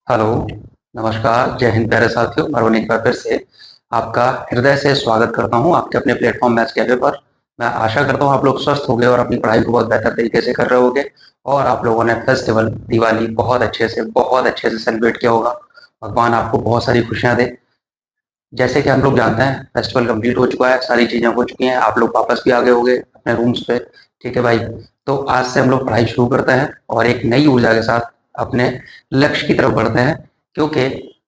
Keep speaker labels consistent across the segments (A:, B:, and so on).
A: Hello, नमस्कार, जय हिंद प्यारे साथियों। मैं एक बार फिर से आपका हृदय से स्वागत करता हूँ आपके अपने प्लेटफॉर्म मैथ्स कैफे पर। मैं आशा करता हूँ आप लोग स्वस्थ हो गए और अपनी पढ़ाई को बहुत बेहतर तरीके से कर रहे होगे और आप लोगों ने फेस्टिवल दिवाली बहुत अच्छे से सेलिब्रेट किया होगा। भगवान आपको बहुत सारी खुशियाँ दे। जैसे कि हम लोग जानते हैं फेस्टिवल कंप्लीट हो चुका है, सारी चीज़ें हो चुकी हैं, आप लोग वापस भी आ गए होंगे अपने रूम्स पे। ठीक है भाई, तो आज से हम लोग पढ़ाई शुरू करते हैं और एक नई ऊर्जा के साथ अपने लक्ष्य की तरफ बढ़ते हैं। क्योंकि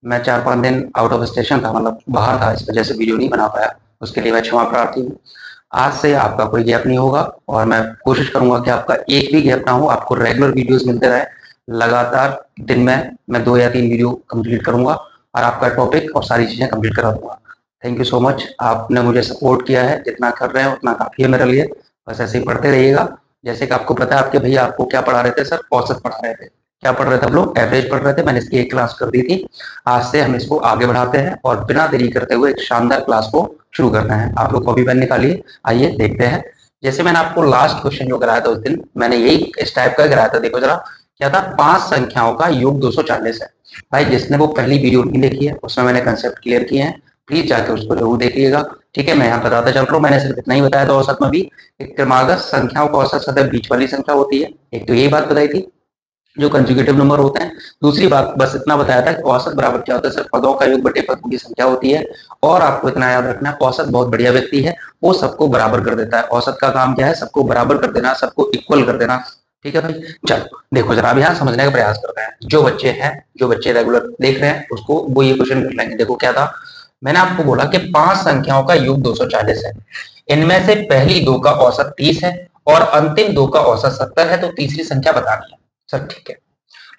A: मैं 4-5 दिन आउट ऑफ स्टेशन था, मतलब बाहर था, इस वजह से वीडियो नहीं बना पाया। उसके लिए मैं क्षमा प्रार्थी हूँ। आज से आपका कोई गैप नहीं होगा और मैं कोशिश करूंगा कि आपका एक भी गैप ना हो, आपको रेगुलर वीडियोस मिलते रहे। लगातार दिन में मैं 2 या 3 वीडियो कंप्लीट करूंगा और आपका टॉपिक और सारी चीज़ें कंप्लीट करा दूंगा। थैंक यू सो मच, आपने मुझे सपोर्ट किया है, जितना कर रहे हैं उतना काफ़ी है मेरे लिए। बस ऐसे ही पढ़ते रहिएगा। जैसे कि आपको पता है आपके भैया आपको क्या पढ़ा रहे थे सर? औसत पढ़ा रहे थे। क्या पढ़ रहे थे हम लोग? एवरेज पढ़ रहे थे। मैंने इसकी एक क्लास कर दी थी। आज से हम इसको आगे बढ़ाते हैं और बिना देरी करते हुए एक शानदार क्लास को शुरू करते हैं। आप लोग कॉपी पेन निकालिए, आइए देखते हैं। जैसे मैंने आपको लास्ट क्वेश्चन जो कराया था उस दिन, मैंने यही इस टाइप का कराया था। देखो जरा, क्या था? 5 संख्याओं का योग 240 है। भाई जिसने वो पहली वीडियो नहीं देखी है उसमें मैंने कंसेप्ट क्लियर किए हैं, प्लीज जाके उसको जरूर देखिएगा। ठीक है, मैं यहाँ बताता चल रहा हूँ, मैंने सिर्फ इतना ही बताया था औसत में भी। एक क्रमागत संख्याओं का औसत सदैव बीच वाली संख्या होती है, एक तो यही बात बताई थी जो कंजुगेटिव नंबर होते हैं। दूसरी बात बस इतना बताया था कि औसत बराबर क्या होता है सर? पदों का योग बटे पदों की संख्या होती है। और आपको इतना याद रखना है, औसत बहुत बढ़िया व्यक्ति है, वो सबको बराबर कर देता है। औसत का काम क्या है? सबको बराबर कर देना, सबको इक्वल कर देना। ठीक है भाई, चलो देखो जरा, अब यहाँ समझने का प्रयास करते हैं। जो बच्चे रेगुलर देख रहे हैं उसको वो ये क्वेश्चन कर लेंगे। देखो क्या था, मैंने आपको बोला कि 5 संख्याओं का योग 240 है। इनमें से पहली दो का औसत 30 है और अंतिम दो का औसत 70 है, तो तीसरी संख्या बतानी है। सर ठीक है,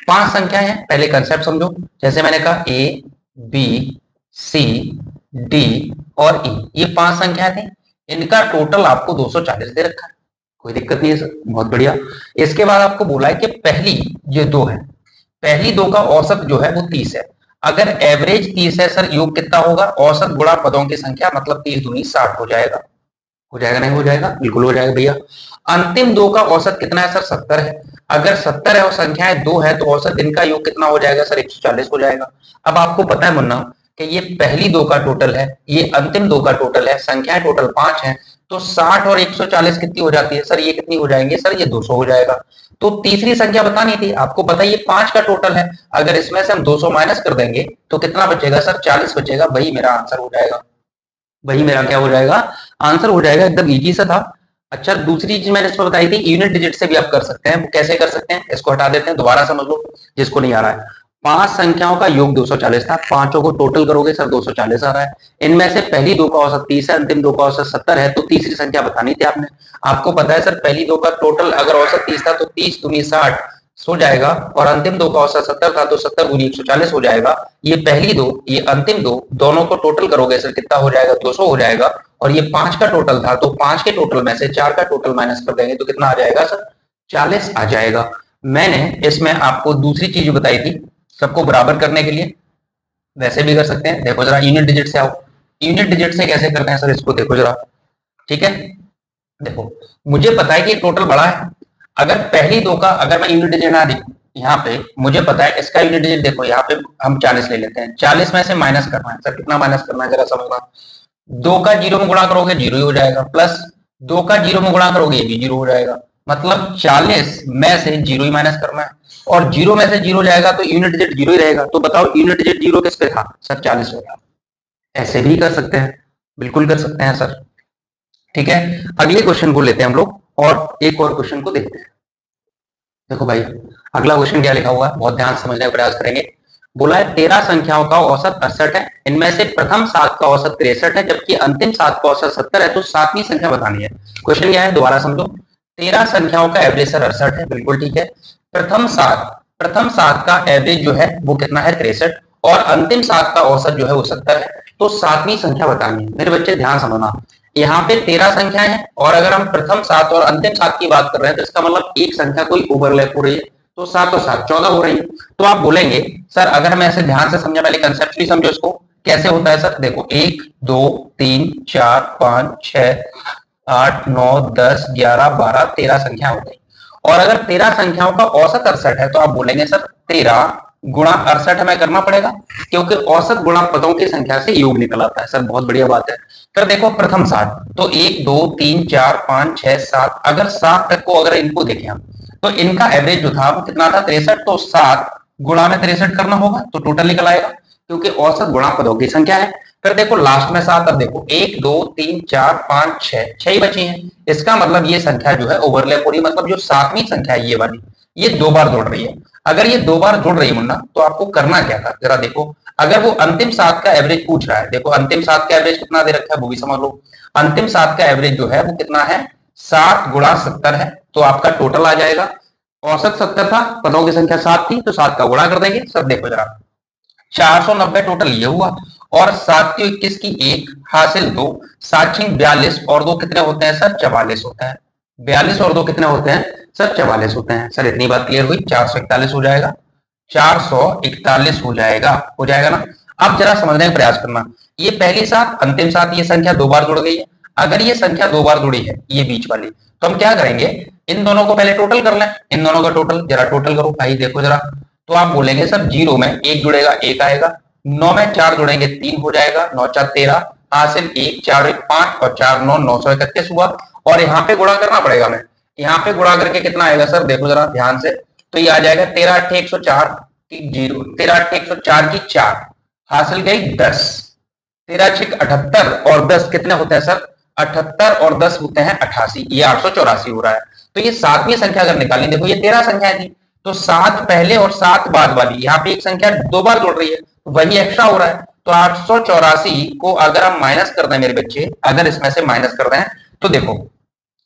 A: 5 संख्याएं हैं, पहले कंसेप्ट समझो। जैसे मैंने कहा ए, बी, सी, डी और ई, ये 5 संख्याएं थी। इनका टोटल आपको 240 दे रखा है। कोई दिक्कत नहीं है सर, बहुत बढ़िया। इसके बाद आपको बोला है कि पहली ये दो है, पहली दो का औसत जो है वो 30 है। अगर एवरेज 30 है सर, योग कितना होगा? औसत गुणा पदों की संख्या, मतलब 30 दूनी 60 हो जाएगा। हो जाएगा नहीं हो जाएगा? बिल्कुल हो जाएगा भैया। अंतिम दो का औसत कितना है सर? 70 है। अगर 70 है और संख्याएं दो है तो औसत इनका योग कितना हो जाएगा सर? 140 हो जाएगा। अब आपको पता है मुन्ना कि ये पहली दो का टोटल है, ये अंतिम दो का टोटल है, संख्याएं टोटल 5 है, तो 60 और 140 कितनी हो जाती है सर? ये कितनी हो जाएंगे सर? ये 200 हो जाएगा। तो तीसरी संख्या बतानी थी आपको, पता है ये 5 का टोटल है। अगर इसमें से हम 200 माइनस कर देंगे तो कितना बचेगा सर? 40 बचेगा। वही मेरा आंसर हो जाएगा। वही मेरा क्या हो जाएगा? आंसर हो जाएगा। एकदम इजी सा था। अच्छा, दूसरी चीज मैंने इसमें बताई थी, यूनिट डिजिट से भी आप कर सकते हैं। वो कैसे कर सकते हैं इसको हटा देते हैं, दोबारा समझ लो जिसको नहीं आ रहा है। 5 संख्याओं का योग 240 था, पांचों को टोटल करोगे सर 240 आ रहा है। इनमें से पहली दो का औसत 30 है, अंतिम दो का औसत 70 है, तो तीसरी संख्या बतानी थी आपने। आपको पता है सर, पहली दो का टोटल अगर औसत 30 था तो 30 दूनी 60 हो जाएगा, और अंतिम दो का औसत 70 था तो 70 गुनी 140 हो जाएगा। ये पहली दो ये अंतिम दो दोनों को टोटल करोगे सर कितना हो जाएगा? 200 हो जाएगा। और ये 5 का टोटल था तो 5 के टोटल में से 4 का टोटल माइनस कर देंगे तो कितना आ जाएगा सर? 40 आ जाएगा। मैंने इसमें आपको दूसरी चीज बताई थी, सबको बराबर करने के लिए वैसे भी कर सकते हैं। देखो जरा, यूनिट डिजिट से आओ। यूनिट डिजिट से कैसे करते हैं सर? इसको देखो जरा। ठीक है, देखो, मुझे पता है कि टोटल बड़ा है। अगर पहली दो का अगर मैं यूनिट डिजिट ना देखूं, यहाँ पे मुझे पता है इसका यूनिट डिजिट, देखो यहाँ पे हम 40 ले लेते हैं। 40 में से माइनस करना है सर, कितना माइनस करना है जरा समझना। दो का जीरो में गुणा करोगे जीरो ही हो जाएगा, प्लस दो का जीरो में गुणा करोगे ये भी जीरो हो जाएगा। मतलब 40 में से जीरो ही माइनस करना है, और जीरो में से जीरो जाएगा तो यूनिट डिजिट जीरो ही रहेगा। तो बताओ यूनिट डिजिट जीरो किस पे था सर? 40 पे था। ऐसे भी कर सकते हैं, बिल्कुल कर सकते हैं सर। ठीक है, अगले क्वेश्चन को लेते हैं हम लोग और एक और क्वेश्चन को देखते हैं। देखो भाई, अगला क्वेश्चन क्या लिखा हुआ है, बहुत ध्यान से समझने का प्रयास करेंगे। बोला है 13 संख्याओं का औसत 68 है, इनमें से प्रथम 7 का औसत 63 है, जबकि अंतिम 7 का औसत 70 है, तो सातवीं संख्या बतानी है। क्वेश्चन क्या है दोबारा समझो। 13 संख्याओं का एवरेज सर 68 है, बिल्कुल ठीक है। प्रथम सात का एवरेज जो है वो कितना है? 63। और अंतिम 7 का औसत जो है वो 70 है, तो सातवीं संख्या बतानी है। मेरे बच्चे ध्यान समझना, यहाँ पे 13 संख्याएं हैं और अगर हम प्रथम 7 और अंतिम 7 की बात कर रहे हैं तो इसका मतलब एक संख्या कोई ओवरलैप हो रही है, तो 7 और 7 14 हो रही है। तो आप बोलेंगे सर, अगर हम ऐसे ध्यान से समझे, पहले कंसेप्चुअली समझो इसको कैसे होता है सर। देखो 1 2 3 4 5 6 8 9 10 11 12 13 संख्या हो गई। और अगर 13 संख्याओं का औसत 68 है तो आप बोलेंगे सर 13 गुणा 68 हमें करना पड़ेगा, क्योंकि औसत गुणा पदों की संख्या से योग निकल आता है। सर बहुत बढ़िया बात है। फिर देखो प्रथम 60, तो 1 2 3 4 5 6 7, अगर 7 तक को अगर इनको देखें हम, तो इनका एवरेज जो था वो कितना था 63, तो 7 गुणा में 63 करना होगा तो टोटल निकल आएगा, क्योंकि औसत गुणा पदों की संख्या है। फिर देखो लास्ट में 7, अब देखो 1 2 3 4 5 6 6 ही बची हैं। इसका मतलब ये संख्या जो है ओवरलैप हो रही है, मतलब जो सातवीं संख्या है ये वाली, ये दो बार जुड़ रही है। अगर ये दो बार जुड़ रही है मुन्ना, तो आपको करना क्या था जरा देखो। अगर वो अंतिम 7 का एवरेज पूछ रहा है, देखो अंतिम 7 का एवरेज कितना दे रखा है वो भी समझ लो। अंतिम 7 का एवरेज जो है वो कितना है, 7 गुणा 70 है, तो आपका टोटल आ जाएगा। औसत 70 था, पदों की संख्या 7 थी, तो 7 का गुणा कर देंगे। सब देखो जरा, 490 टोटल ये हुआ, और 7 की 21 की 1 हासिल 2, 7 42, और 2 कितने होते हैं सर 44 होता है। 42 और 2 कितने होते हैं सर 44 होते हैं। सर इतनी बात क्लियर हुई, 441 हो जाएगा, 441 हो जाएगा ना। अब जरा समझने का प्रयास करना, ये पहली 7 अंतिम 7 ये संख्या दो बार जुड़ गई है। अगर ये संख्या दो बार जुड़ी है ये बीच वाली, तो हम क्या करेंगे, इन दोनों को पहले टोटल कर लें। इन दोनों का टोटल जरा टोटल करो भाई, देखो जरा। तो आप बोलेंगे सर 0 में 1 जुड़ेगा 1 आएगा, 9 में 4 जुड़ेंगे 3 हो जाएगा, 9 4 13, हासिल 1 4 1 5, और 4 9 931 हुआ। और यहाँ पे गुणा करना पड़ेगा हमें, यहाँ पे गुणा करके कितना आएगा सर देखो जरा ध्यान से, तो ये आ जाएगा 13 8 104 की 0, 13 8 104 की 4, हासिल गई 10, 13 6 78, और 10 कितने होते हैं सर 78, और 10 होते हैं 88, ये 884 हो रहा है। तो ये सातवीं संख्या अगर निकालें, देखो ये 13 संख्या थी, तो 7 पहले और 7 बाद वाली, यहाँ पे एक संख्या दो बार जुड़ रही है, वही एक्स्ट्रा हो रहा है। तो 884 को अगर हम माइनस कर दें मेरे बच्चे, अगर इसमें से माइनस कर दें, तो देखो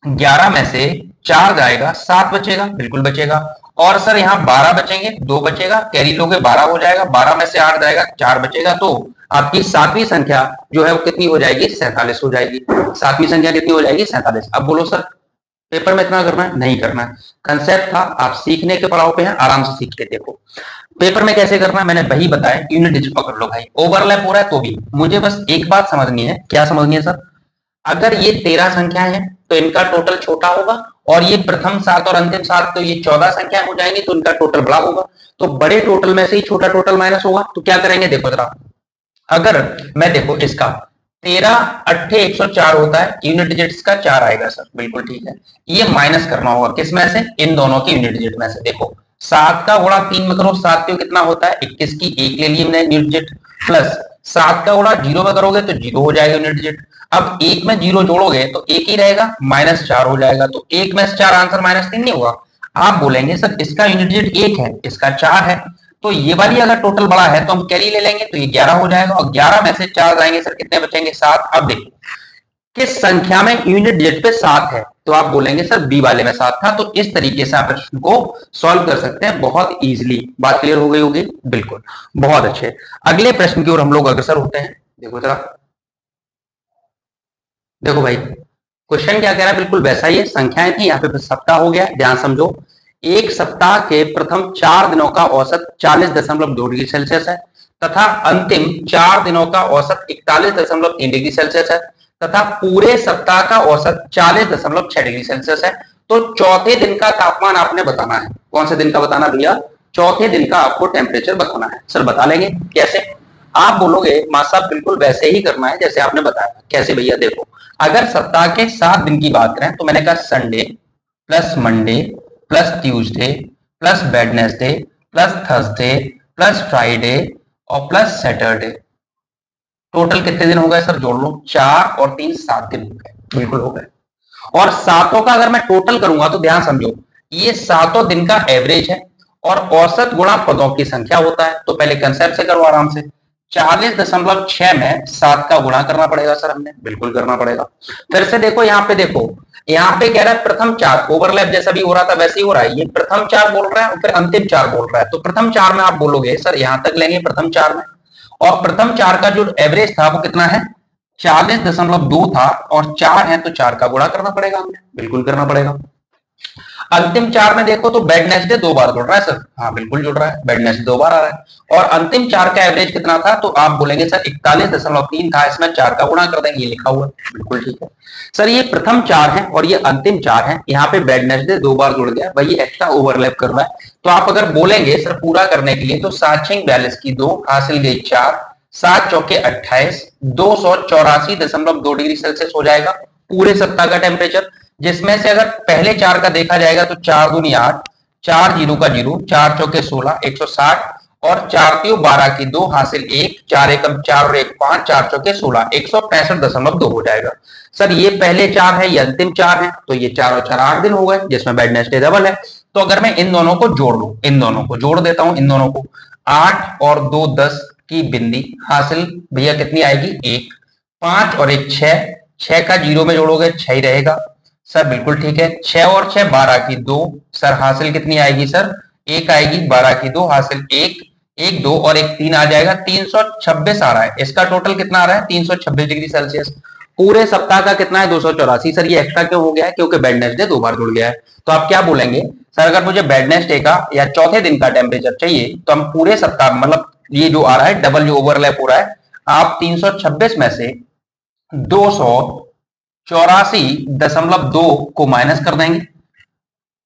A: 11 में से 4 जाएगा 7 बचेगा, बिल्कुल बचेगा। और सर यहाँ 12 बचेंगे, 2 बचेगा, कैरी लोगे 12 हो जाएगा, 12 में से 8 जाएगा 4 बचेगा, तो आपकी सातवीं संख्या जो है वो कितनी हो जाएगी 47 हो जाएगी। सातवीं संख्या कितनी हो जाएगी 47। अब बोलो सर पेपर में इतना करना है, नहीं करना है। कंसेप्ट था, आप सीखने के पड़ाव पे हैं, आराम से सीख के देखो। पेपर में कैसे करना है मैंने वही बताया, यूनिट डिजिट पकड़ लो भाई, ओवरलैप हो रहा है तो भी मुझे बस एक बात समझनी है। क्या समझनी है सर, अगर ये 13 संख्याएं हैं तो इनका टोटल छोटा होगा, और ये प्रथम 7 और अंतिम 7 तो ये 14 संख्याएं हो जाएंगी, तो इनका टोटल बड़ा होगा। तो बड़े टोटल में से ही छोटा टोटल माइनस होगा, तो क्या करेंगे देखो जरा। अगर मैं देखो इसका 13 8 104 होता है, यूनिट डिजिट्स का 4 आएगा सर, बिल्कुल ठीक है। ये माइनस करना होगा किस में से, इन दोनों की यूनिट डिजिट में से। देखो 7 का गुणा 3 में करो, 7 क्यों कितना होता है 21 की 1 ले लिए हमने यूनिट डिजिट, प्लस 7 का गुणा 0 में करोगे तो 0 हो जाएगा यूनिट डिजिट। अब 1 में 0 जोड़ोगे तो 1 ही रहेगा, -4 हो जाएगा, तो 1 में से 4 आंसर -3 नहीं होगा। आप बोलेंगे सर इसका यूनिट डिजिट 1 है, इसका 4 है, तो ये वाली अगर टोटल बड़ा है तो हम कैरी ले लेंगे, तो ये 11 हो जाएगा, और 11 में से 4 जाएंगे सर कितने बचेंगे 7। अब देखो किस संख्या में यूनिट डिजिट पे 7 है, तो आप बोलेंगे सर बी वाले में 7 था। तो इस तरीके से आप प्रश्न को सॉल्व कर सकते हैं बहुत इजीली। बात क्लियर हो गई होगी, बिल्कुल बहुत अच्छे। अगले प्रश्न की ओर हम लोग अग्रसर होते हैं। देखो जरा, देखो भाई क्वेश्चन क्या कह रहा है, बिल्कुल वैसा ही है, संख्याएं थी यहाँ पे सप्ताह हो गया, ध्यान समझो। एक सप्ताह के प्रथम 4 दिनों का औसत 40.2 डिग्री सेल्सियस है, तथा अंतिम 4 दिनों का औसत 41.3 डिग्री सेल्सियस है, तथा पूरे सप्ताह का औसत 40.6 डिग्री सेल्सियस है। तो चौथे दिन का तापमान आपने बताना है। कौन से दिन का बताना भैया, चौथे दिन का आपको टेम्परेचर बताना है। सर बता लेंगे कैसे, आप बोलोगे मां साहब बिल्कुल वैसे ही करना है जैसे आपने बताया। कैसे भैया, देखो अगर सप्ताह के 7 दिन की बात करें तो मैंने कहा Sunday plus Monday plus Tuesday plus Wednesday plus Thursday plus Friday और प्लस सैटरडे। टोटल कितने दिन हो गए सर, जोड़ लो, 4 और 3 7 दिन हो गए, बिल्कुल हो गए। और सातों का अगर मैं टोटल करूंगा तो ध्यान समझो, ये सातों दिन का एवरेज है, और औसत गुणा पदों की संख्या होता है। तो पहले कंसेप्ट से करो आराम से, 40.6 में 7 का गुणा करना पड़ेगा सर, हमने बिल्कुल करना पड़ेगा। फिर से देखो यहाँ पे, देखो यहाँ पे कह रहा है प्रथम 4, ओवरलैप जैसा भी हो रहा था वैसे ही हो रहा है। ये प्रथम 4 बोल रहा है और फिर अंतिम 4 बोल रहा है, तो प्रथम 4 में आप बोलोगे सर यहां तक लेंगे प्रथम 4 में, और प्रथम 4 का जो एवरेज था वो कितना है 40.2 था, और 4 है तो 4 का गुणा करना पड़ेगा, हमने बिल्कुल करना पड़ेगा। अंतिम चार में देखो तो वेडनेसडे 2 बार जुड़ रहा है सर, हाँ बिल्कुल जुड़ रहा है, वेडनेसडे 2 बार आ रहा है। और अंतिम चार का एवरेज कितना था, तो आप बोलेंगे सर 41.3 था, इसमें 4 का गुणा कर देंगे, ये लिखा हुआ है, बिल्कुल ठीक है सर। ये प्रथम चार है और ये अंतिम चार है, यहाँ पे वेडनेसडे 2 बार जुड़ गया, वही एक्स्ट्रा ओवरलैप कर रहा है। तो आप अगर बोलेंगे सर पूरा करने के लिए, तो 7×42 की 2 हासिल गई 4, 7 चौके 28, 284.2 डिग्री सेल्सियस हो जाएगा पूरे सप्ताह का टेम्परेचर। जिसमें से अगर पहले चार का देखा जाएगा तो 4 दूनी 8, 4 जीरो का जीरो, 4 चौके 16, 160, और 4 त्यों 12 की 2 हासिल 1, 4 एकम 4 और 1 5, 4 चौके 16, 165.2 हो जाएगा सर। ये पहले चार है, ये अंतिम चार है, तो ये 4 और 4 8 दिन हो गए, जिसमें वेडनेसडे डबल है। तो अगर मैं इन दोनों को जोड़ लूं, इन दोनों को जोड़ देता हूं, इन दोनों को 8 और 2 10 की बिंदी हासिल भैया कितनी आएगी 1, 5 और 1 6, 6 का जीरो में जोड़ोगे 6 ही रहेगा सर, बिल्कुल ठीक है। 6 और 6 12 की 2 सर, हासिल कितनी आएगी सर 1 आएगी, 12 की 2 हासिल 1, 1 2 और 1 3 आ जाएगा, 326 आ रहा है। इसका टोटल कितना आ रहा है 326 डिग्री सेल्सियस। पूरे सप्ताह का कितना है 284 सर। ये एक्स्ट्रा क्यों हो गया है, क्योंकि वेडनेसडे 2 बार जुड़ गया है। तो आप क्या बोलेंगे सर, अगर मुझे वेडनेसडे का या चौथे दिन का टेम्परेचर चाहिए, तो हम पूरे सप्ताह मतलब ये जो आ रहा है डबल जो ओवरलैप हो रहा है, आप 326 में से 284.2 को माइनस कर देंगे,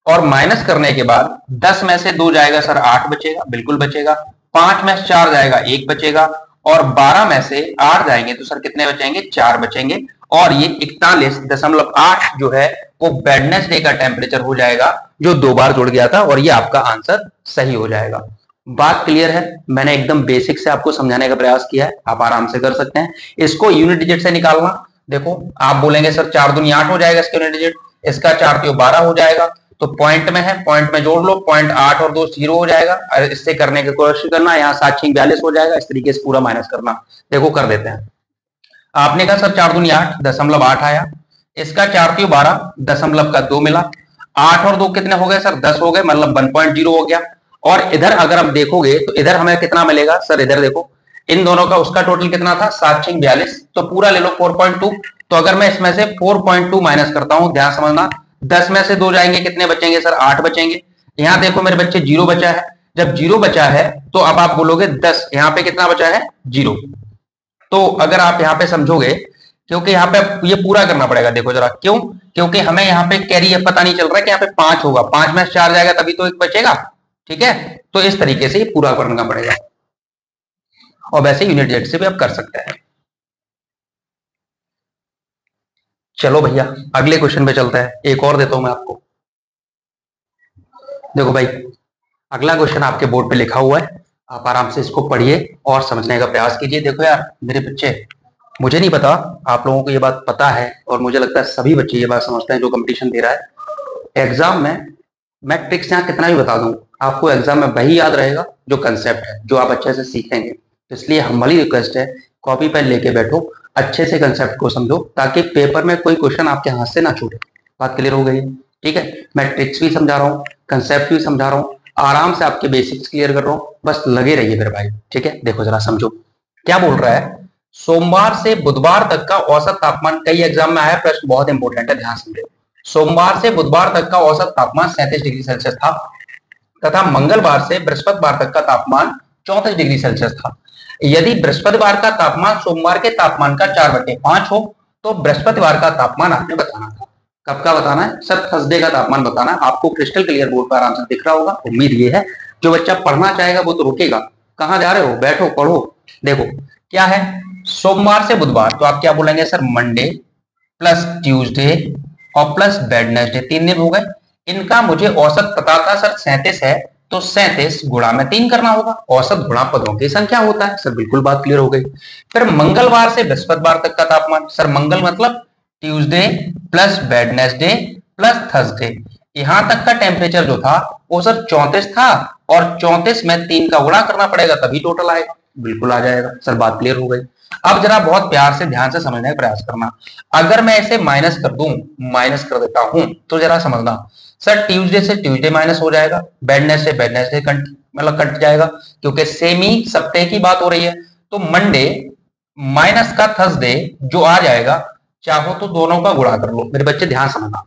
A: और माइनस करने के बाद 10 में से 2 जाएगा सर 8 बचेगा, बिल्कुल बचेगा। 5 में से 4 जाएगा 1 बचेगा, और 12 में से 8 जाएंगे तो सर कितने बचेंगे 4 बचेंगे। और ये 41.8 जो है वो वेडनेसडे का टेम्परेचर हो जाएगा, जो 2 बार जुड़ गया था, और ये आपका आंसर सही हो जाएगा। बात क्लियर है, मैंने एकदम बेसिक से आपको समझाने का प्रयास किया है, आप आराम से कर सकते हैं। इसको यूनिट डिजिट से निकालना, देखो आप बोलेंगे सर 4 दूनी 8 हो जाएगा इसका यूनिट डिजिट, इसका 4 त्यों 12 हो जाएगा, तो पॉइंट में है, पॉइंट में जोड़ लो, पॉइंट 8 और 2 0 हो जाएगा। इससे करने की कोशिश करना, यहाँ 7×42 हो जाएगा, इस तरीके से पूरा माइनस करना। देखो कर देते हैं। आपने कहा सर 4 दूनी 8 दशमलव 8 आया, इसका 4 त्यों 12 दशमलव का 2 मिला, 8 और 2 कितने हो गए सर 10 हो गए, मतलब 1.0 हो गया। और इधर अगर आप देखोगे तो इधर हमें कितना मिलेगा सर, इधर देखो इन दोनों का उसका टोटल कितना था 7×42, तो पूरा ले लो 4.2। तो अगर मैं इसमें से 4.2 माइनस करता हूं, ध्यान समझना, 10 में से 2 जाएंगे कितने बचेंगे सर 8 बचेंगे। यहां देखो मेरे बच्चे 0 बचा है, जब 0 बचा है तो अब आप बोलोगे 10, यहां पे कितना बचा है 0। तो अगर आप यहां पे समझोगे, क्योंकि यहाँ पे ये पूरा करना पड़ेगा, देखो जरा क्यों, क्योंकि हमें यहाँ पे कैरी पता नहीं चल रहा है कि यहाँ पे 5 होगा, 5 में 4 जाएगा तभी तो 1 बचेगा, ठीक है। तो इस तरीके से ये पूरा करना पड़ेगा, और वैसे यूनिट जेड से भी आप कर सकते हैं। चलो भैया अगले क्वेश्चन पे चलते हैं, एक और देता हूं मैं आपको। देखो भाई अगला क्वेश्चन आपके बोर्ड पे लिखा हुआ है, आप आराम से इसको पढ़िए और समझने का प्रयास कीजिए। देखो यार मेरे बच्चे, मुझे नहीं पता आप लोगों को ये बात पता है, और मुझे लगता है सभी बच्चे ये बात समझते हैं जो कंपटीशन दे रहा है। एग्जाम में मैं ट्रिक्स यहाँ कितना भी बता दूं, आपको एग्जाम में वही याद रहेगा जो कंसेप्ट है, जो आप अच्छे से सीखेंगे। इसलिए हमारी रिक्वेस्ट है, कॉपी पेन लेके बैठो, अच्छे से कंसेप्ट को समझो, ताकि पेपर में कोई क्वेश्चन आपके हाथ से ना छूटे। बात क्लियर हो गई, ठीक है। मैं ट्रिक्स भी समझा रहा हूँ, कंसेप्ट भी समझा रहा हूँ, आराम से आपके बेसिक्स क्लियर कर रहा हूँ, बस लगे रहिए मेरे भाई, ठीक है। देखो जरा समझो क्या बोल रहा है। सोमवार से बुधवार तक का औसत तापमान, कई एग्जाम में आया प्रश्न, बहुत इंपॉर्टेंट है, ध्यान समझो। सोमवार से बुधवार तक का औसत तापमान 37 डिग्री सेल्सियस था, तथा मंगलवार से बृहस्पतिवार तक का तापमान 34 डिग्री सेल्सियस था। यदि बृहस्पतिवार का तापमान सोमवार के तापमान का 4/5 हो, तो बृहस्पतिवार का तापमान आपने बताना था। कब का बताना है सर, थर्सडे का तापमान बताना है। आपको क्रिस्टल क्लियर बोर्ड पर आराम से दिख रहा होगा, उम्मीद ये है जो बच्चा पढ़ना चाहेगा वो तो रुकेगा, कहां जा रहे हो, बैठो पढ़ो। देखो क्या है, सोमवार से बुधवार, तो आप क्या बोलेंगे सर मंडे प्लस ट्यूसडे और प्लस वेडनेसडे, 3 दिन हो गए। इनका मुझे औसत पता था सर 37 है, तो 37 गुणा में 3 करना होगा, औसत गुणा पदों की संख्या होता है सर, बिल्कुल बात क्लियर हो गई। फिर मंगलवार से बृहस्पतिवार तक का तापमान, सर मंगल मतलब Tuesday plus Wednesday plus Thursday, यहां तक का टेम्परेचर जो था वो सर 34 था, और 34 में 3 का गुणा करना पड़ेगा तभी टोटल आएगा, बिल्कुल आ जाएगा सर, बात क्लियर हो गई। अब जरा बहुत प्यार से ध्यान से समझने का प्रयास करना, अगर मैं इसे माइनस कर दूं, माइनस कर देता हूं, तो जरा समझना सर, ट्यूसडे से ट्यूसडे माइनस हो जाएगा, वेडनेसडे से वेडनेसडे मतलब कट जाएगा, क्योंकि सेम ही सप्ताह की बात हो रही है। तो मंडे माइनस का थर्सडे जो आ जाएगा, चाहो तो दोनों का गुणा कर लो। मेरे बच्चे ध्यान समझना,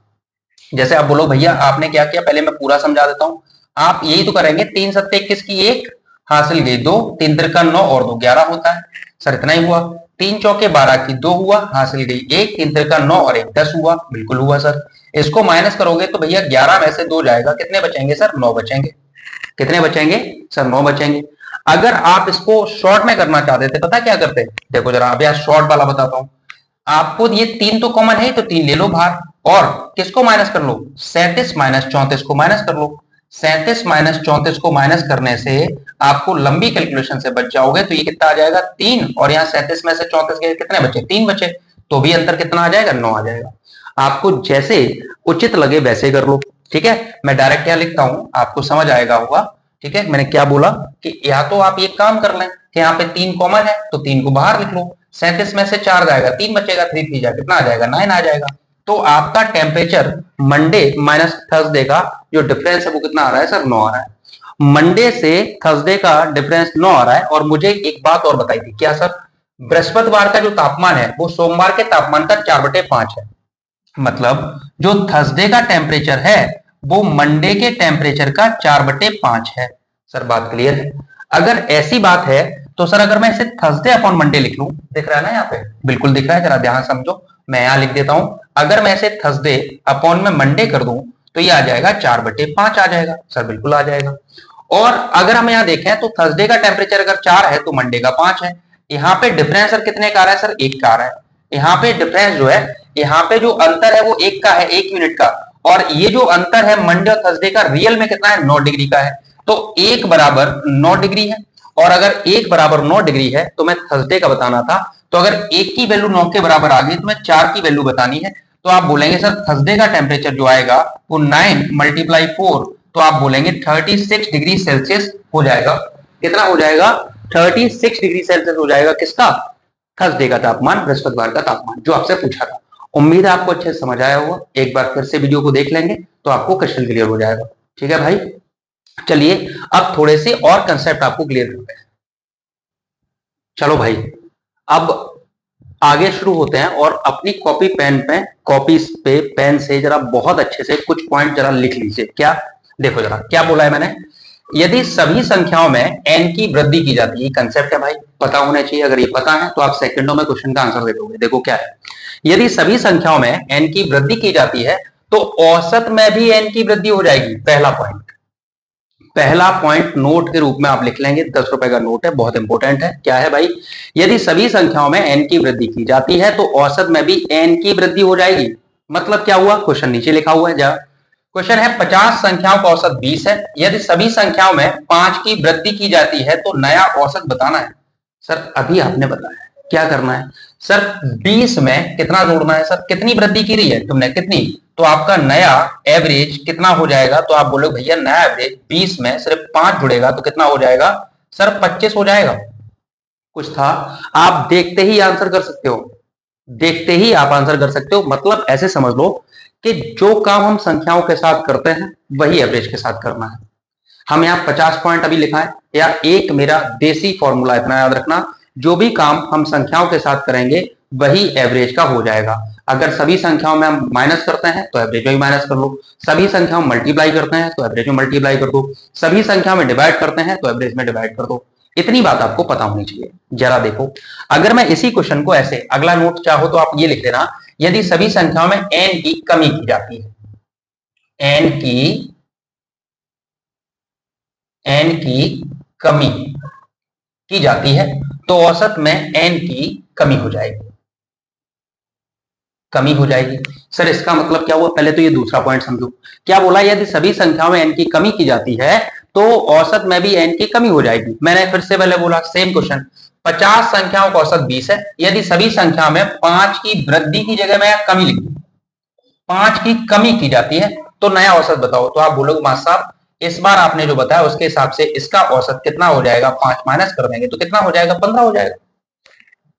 A: जैसे आप बोलो भैया आपने क्या किया, पहले मैं पूरा समझा देता हूं। आप यही तो करेंगे, 3 सत्ते 21 की 1 हासिल गई 2, 3 तिरका 9 और 2 11 होता है सर, इतना ही हुआ। 3 चौके 12 की 2 हुआ, हासिल गई 1, 3 तिरका 9 और 1 10 हुआ, बिल्कुल हुआ सर। इसको माइनस करोगे तो भैया 11 में से 2 जाएगा, कितने बचेंगे सर? 9 बचेंगे। कितने बचेंगे सर? 9 बचेंगे। अगर आप इसको शॉर्ट में करना चाहते थे, पता क्या करते? देखो जरा अब यार शॉर्ट वाला बताता हूं आपको। ये 3 तो कॉमन है तो 3 ले लो बाहर, और किसको माइनस कर लो? 37 माइनस 34 को माइनस कर लो। 37 माइनस 34 को माइनस करने से आपको लंबी कैलकुलेशन से बच जाओगे, तो ये कितना आ जाएगा? 3, और यहाँ 37 में से 34 गए, कितने बचे? 3 बचे, तो भी अंतर कितना आ जाएगा? 9 आ जाएगा। आपको जैसे उचित लगे वैसे कर लो, ठीक है। मैं डायरेक्ट यहां लिखता हूं, आपको समझ आएगा होगा, ठीक है। मैंने क्या बोला कि या तो आप एक काम कर लें कि यहाँ पे 3 कॉमन है तो 3 को बाहर लिख लो, 37 में से 4 जाएगा, 3 बचेगा, 3 3 जा कितना आ जाएगा? 9 आ जाएगा। तो आपका टेम्परेचर मंडे माइनस थर्सडे का जो डिफरेंस है वो कितना आ रहा है सर? 9 आ रहा है। मंडे से थर्सडे का डिफरेंस 9 आ रहा है। और मुझे एक बात और बताई थी, क्या सर? बृहस्पतिवार का जो तापमान है वो सोमवार के तापमान का 4/5 है। मतलब जो थर्सडे का टेम्परेचर है वो मंडे के टेम्परेचर का 4/5 है। सर बात क्लियर है? अगर ऐसी बात है तो सर अगर मैं इसे थर्सडे अपॉन मंडे लिख लूं, दिख रहा है ना यहाँ पे? बिल्कुल दिख रहा है, जरा ध्यान समझो। मैं यहां लिख देता हूं, अगर मैं इसे थर्सडे अपॉन में मंडे कर दूं तो ये आ जाएगा 4/5 आ जाएगा सर, बिल्कुल आ जाएगा। और अगर हम यहाँ देखें तो थर्सडे का टेम्परेचर अगर 4 है तो मंडे का 5 है। यहाँ पे डिफरेंस सर कितने का आ रहा है सर? 1 का आ रहा है। यहाँ पे डिफरेंस जो है, यहाँ पे जो अंतर है वो 1 का है, 1 यूनिट का। और ये जो अंतर है मंडे और थर्सडे का, रियल में कितना है? 9 डिग्री का है। तो 1 बराबर 9 डिग्री है। और अगर 1 बराबर 9 डिग्री है तो मैं थर्सडे का बताना था, तो अगर 1 की वैल्यू 9 के बराबर आ गई तो मैं 4 की वैल्यू बतानी है। तो आप बोलेंगे सर थर्सडे का टेम्परेचर जो आएगा वो 9 मल्टीप्लाई 4, तो आप बोलेंगे 36 डिग्री सेल्सियस हो जाएगा। कितना हो जाएगा? 36 डिग्री सेल्सियस हो जाएगा। किसका? थर्सडे का तापमान, बृहस्पतिवार का तापमान, जो आपसे पूछा था। उम्मीद है आपको अच्छे से समझ आया होगा। एक बार फिर से वीडियो को देख लेंगे तो आपको क्वेश्चन क्लियर हो जाएगा, ठीक है भाई। चलिए अब थोड़े से और कंसेप्ट आपको क्लियर करते हैं। चलो भाई अब आगे शुरू होते हैं, और अपनी कॉपी पेन पे, कॉपी पे पेन से जरा बहुत अच्छे से कुछ पॉइंट जरा लिख लीजिए। क्या? देखो जरा क्या बोला है मैंने। यदि सभी संख्याओं में n की वृद्धि की जाती है, कंसेप्ट है भाई, पता होना चाहिए। अगर ये पता है तो आप सेकंडों में क्वेश्चन का आंसर दे दोगे। देखो क्या है, यदि सभी संख्याओं में n की वृद्धि की जाती है तो औसत में भी n की वृद्धि हो जाएगी। पहला पॉइंट, पहला पॉइंट नोट के रूप में आप लिख लेंगे, 10 रुपए का नोट है, बहुत इंपॉर्टेंट है। क्या है भाई? यदि सभी संख्याओं में n की वृद्धि की जाती है तो औसत में भी n की वृद्धि हो जाएगी। मतलब क्या हुआ? क्वेश्चन नीचे लिखा हुआ है, जा क्वेश्चन है 50 संख्याओं का औसत 20 है। यदि सभी संख्याओं में 5 की वृद्धि की जाती है तो नया औसत बताना है। सर अभी आपने बताया क्या करना है सर? 20 में कितना जोड़ना है सर? कितनी वृद्धि की रही है तुमने, कितनी? तो आपका नया एवरेज कितना हो जाएगा? तो आप बोलोगे भैया नया एवरेज 20 में सिर्फ 5 जुड़ेगा तो कितना हो जाएगा सर? 25 हो जाएगा। कुछ था? आप देखते ही आंसर कर सकते हो, देखते ही आप आंसर कर सकते हो। मतलब ऐसे समझ लो कि जो काम हम संख्याओं के साथ करते हैं वही एवरेज के साथ करना है। हम यहाँ 50 पॉइंट अभी लिखा है, या एक मेरा देसी फॉर्मूला, इतना याद रखना, जो भी काम हम संख्याओं के साथ करेंगे वही एवरेज का हो जाएगा। अगर सभी संख्याओं में हम माइनस करते हैं तो एवरेज में भी माइनस कर लो, सभी संख्याओं में मल्टीप्लाई करते हैं तो एवरेज में मल्टीप्लाई कर दो, सभी संख्याओं में डिवाइड करते हैं तो एवरेज में डिवाइड कर दो। इतनी बात आपको पता होनी चाहिए। जरा देखो, अगर मैं इसी क्वेश्चन को ऐसे, अगला नोट चाहो तो आप ये लिख देना, यदि सभी संख्याओं में n की कमी की जाती है, n की कमी की जाती है तो औसत में n की कमी हो जाएगी, कमी हो जाएगी। सर इसका मतलब क्या हुआ? पहले तो ये दूसरा पॉइंट समझो। क्या बोला? यदि सभी संख्याओं में n की कमी की जाती है तो औसत में भी n की कमी हो जाएगी। मैंने फिर से पहले बोला, सेम क्वेश्चन, 50 संख्याओं का औसत 20 है। यदि सभी संख्या में 5 की वृद्धि की जगह में कमी लिख दूं, 5 की कमी की जाती है तो नया औसत बताओ। तो आप बोलोगे मास्टर साहब इस बार आपने जो बताया उसके हिसाब से इसका औसत कितना हो जाएगा? 5 माइनस कर देंगे तो कितना हो जाएगा? 15 हो जाएगा।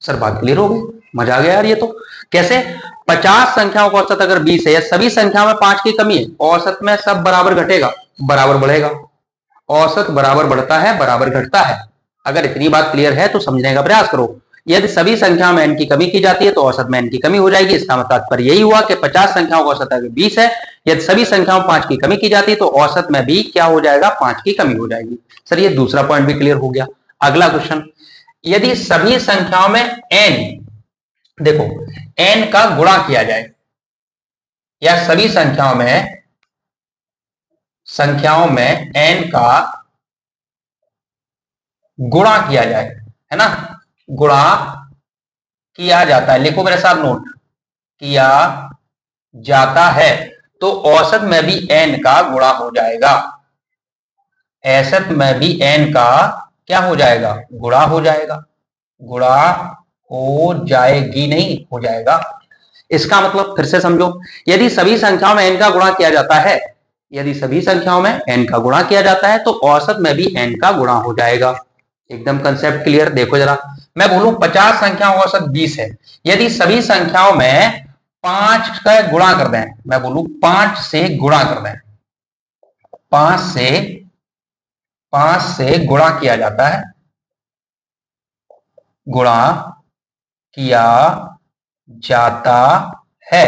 A: सर बात क्लियर हो गई? मजा आ गया यार। ये तो कैसे? 50 संख्याओं का औसत अगर 20 है, या सभी संख्याओं में 5 की कमी है, औसत में सब बराबर घटेगा, बराबर बढ़ेगा। औसत बराबर बढ़ता है, बराबर घटता है। अगर इतनी बात क्लियर है तो समझने का प्रयास करो। यदि सभी संख्याओं में n की कमी की जाती है तो औसत में n की कमी हो जाएगी। इसका मतलब तात्पर्य यही हुआ कि 50 संख्याओं का औसत अगर 20 है, यदि सभी संख्याओं में 5 की कमी की जाती है तो औसत में भी क्या हो जाएगा, 5 की कमी हो जाएगी। सर ये दूसरा पॉइंट भी क्लियर हो गया। अगला क्वेश्चन, यदि सभी संख्याओं में n, देखो n का गुणा किया जाए, या सभी संख्याओं में n का गुणा किया जाए, है ना, गुणा किया जाता है, लिखो मेरे साथ नोट, किया जाता है, तो औसत में भी n का गुणा हो जाएगा। औसत में भी n का क्या हो जाएगा, गुणा हो जाएगा। गुणा हो जाएगी, नहीं हो जाएगा। इसका मतलब फिर से समझो, यदि सभी संख्याओं में n का गुणा किया जाता है, यदि सभी संख्याओं में n का गुणा किया जाता है तो औसत में भी n का गुणा हो जाएगा। एकदम कंसेप्ट क्लियर। देखो जरा, मैं बोलूं 50 संख्याओं का औसत 20 है, यदि सभी संख्याओं में 5 का गुणा कर दें, मैं बोलूं 5 से गुणा कर दें, 5 से गुणा किया जाता है, गुणा किया जाता है,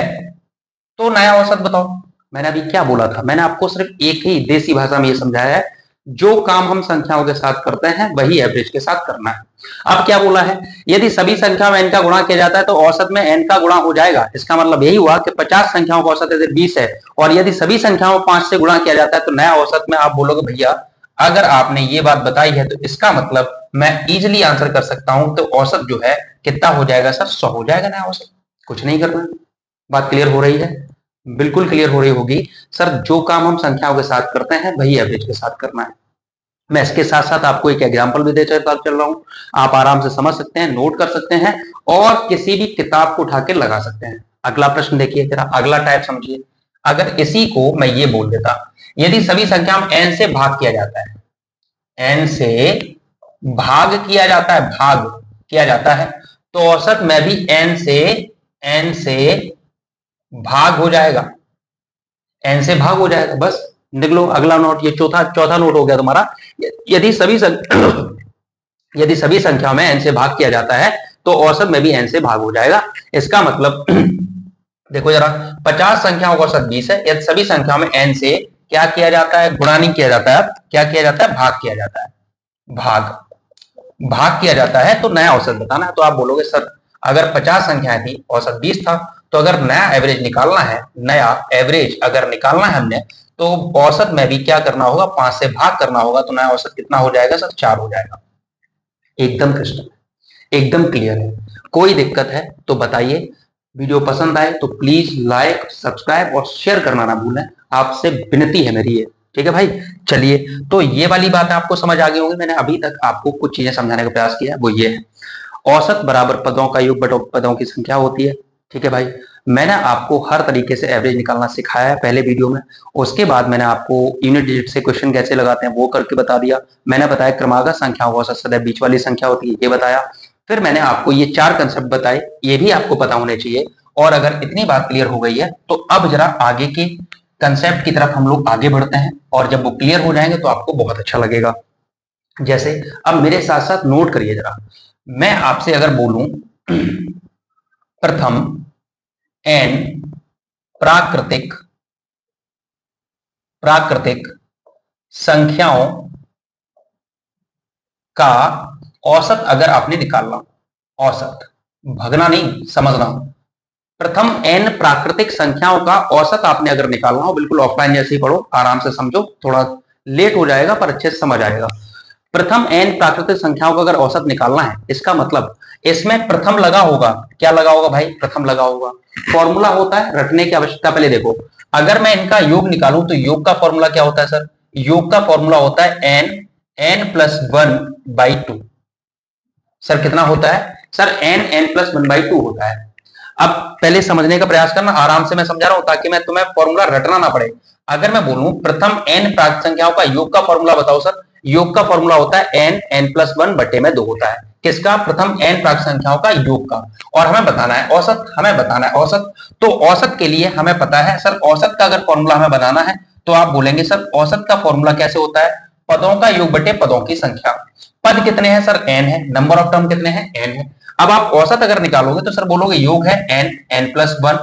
A: तो नया औसत बताओ। मैंने अभी क्या बोला था, मैंने आपको सिर्फ एक ही देसी भाषा में ये समझाया है, जो काम हम संख्याओं के साथ करते हैं वही एवरेज के साथ करना है। अब क्या बोला है, यदि सभी संख्या में n का गुणा किया जाता है तो औसत में n का गुणा हो जाएगा। इसका मतलब यही हुआ कि 50 संख्याओं का औसत यदि 20 है और यदि सभी संख्याओं 5 से गुणा किया जाता है तो नया औसत में आप बोलोगे भैया अगर आपने ये बात बताई है तो इसका मतलब मैं इजिली आंसर कर सकता हूं, तो औसत जो है कितना हो जाएगा सर, 100 हो जाएगा नया औसत। कुछ नहीं करना। बात क्लियर हो रही है? बिल्कुल क्लियर हो रही होगी। सर जो काम हम संख्याओं के साथ करते हैं वही एवरेज के साथ करना है। मैं इसके साथ साथ आपको एक एग्जांपल भी देता चल रहा हूं, आप आराम से समझ सकते हैं, नोट कर सकते हैं और किसी भी किताब को उठा के लगा सकते हैं। अगला प्रश्न देखिए जरा, अगला टाइप समझिए। अगर इसी को मैं ये बोल देता, यदि सभी संख्या में n से भाग किया जाता है, n से भाग किया जाता है, भाग किया जाता है, तो औसत में भी n से भाग हो जाएगा, n से भाग हो जाएगा। बस निकलो अगला नोट, ये चौथा नोट हो गया तुम्हारा। यदि सभी संख्या में n से भाग किया जाता है तो औसत में भी n से भाग हो जाएगा। इसका मतलब देखो जरा, 50 संख्याओं का औसत 20 है, यदि सभी संख्याओं में n से क्या किया जाता है, गुणा नहीं किया जाता है, क्या किया जाता है, भाग किया जाता है, भाग किया जाता है, तो नया औसत बताना है। तो आप बोलोगे सर अगर 50 संख्याएं थी, औसत 20 था, तो अगर नया एवरेज निकालना है, नया एवरेज अगर निकालना है हमने, तो औसत में भी क्या करना होगा, 5 से भाग करना होगा, तो नया औसत कितना हो जाएगा सर, 4 हो जाएगा। एकदम क्रिस्टल, एकदम क्लियर है। कोई दिक्कत है तो बताइए। वीडियो पसंद आए तो प्लीज लाइक, सब्सक्राइब और शेयर करना ना भूलें, आपसे विनती है मेरी ये। ठीक है भाई, चलिए तो ये वाली बात आपको समझ आ गई होगी। मैंने अभी तक आपको कुछ चीजें समझाने का प्रयास किया है, वो ये है, औसत बराबर पदों का योग बटा पदों की संख्या होती है। ठीक है भाई, मैंने आपको हर तरीके से एवरेज निकालना सिखाया है पहले वीडियो में। उसके बाद मैंने आपको यूनिट डिजिट से क्वेश्चन कैसे लगाते हैं वो करके बता दिया। मैंने बताया क्रमागत संख्याओं का औसत सदैव बीच वाली संख्या होती है, ये बताया। फिर मैंने आपको ये 4 कंसेप्ट बताए, ये भी आपको पता होने चाहिए। और अगर इतनी बात क्लियर हो गई है तो अब जरा आगे के कंसेप्ट की तरफ हम लोग आगे बढ़ते हैं, और जब वो क्लियर हो जाएंगे तो आपको बहुत अच्छा लगेगा। जैसे अब मेरे साथ साथ नोट करिए जरा, मैं आपसे अगर बोलूं प्रथम n प्राकृतिक संख्याओं का औसत अगर आपने निकालना, औसत भगना नहीं, समझना। प्रथम n प्राकृतिक संख्याओं का औसत आपने अगर निकालना हो, बिल्कुल ऑफलाइन जैसे ही पढ़ो, आराम से समझो, थोड़ा लेट हो जाएगा पर अच्छे से समझ आएगा। प्रथम n प्राकृतिक संख्याओं का अगर औसत निकालना है, इसका मतलब इसमें प्रथम लगा होगा। क्या लगा होगा भाई, प्रथम लगा होगा। फॉर्मूला होता है, रटने की आवश्यकता पहले देखो। अगर मैं इनका योग निकालूं तो योग का फॉर्मूला क्या होता है सर, योग का फॉर्मूला होता है n+1/2। सर कितना होता है सर, n+1/2 होता है। अब पहले समझने का प्रयास करना, आराम से मैं समझा रहा हूं ताकि मैं तुम्हें फॉर्मूला रटना ना पड़े। अगर मैं बोलूं प्रथम n प्राकृतिक संख्याओं का योग का फॉर्मूला बताओ सर, योग का फॉर्मूला होता है n+1/2 होता है। किसका, प्रथम n प्राकृतिक संख्याओं का योग का। और हमें बताना है औसत, हमें बताना है औसत। तो औसत के लिए हमें पता है सर, औसत का अगर फॉर्मूला हमें बनाना है तो आप बोलेंगे सर औसत का फॉर्मूला कैसे होता है, पदों का योग बटे पदों की संख्या। पद कितने हैं सर, n है, नंबर ऑफ टर्म कितने हैं, n है। अब आप औसत अगर निकालोगे तो सर बोलोगे योग है n+1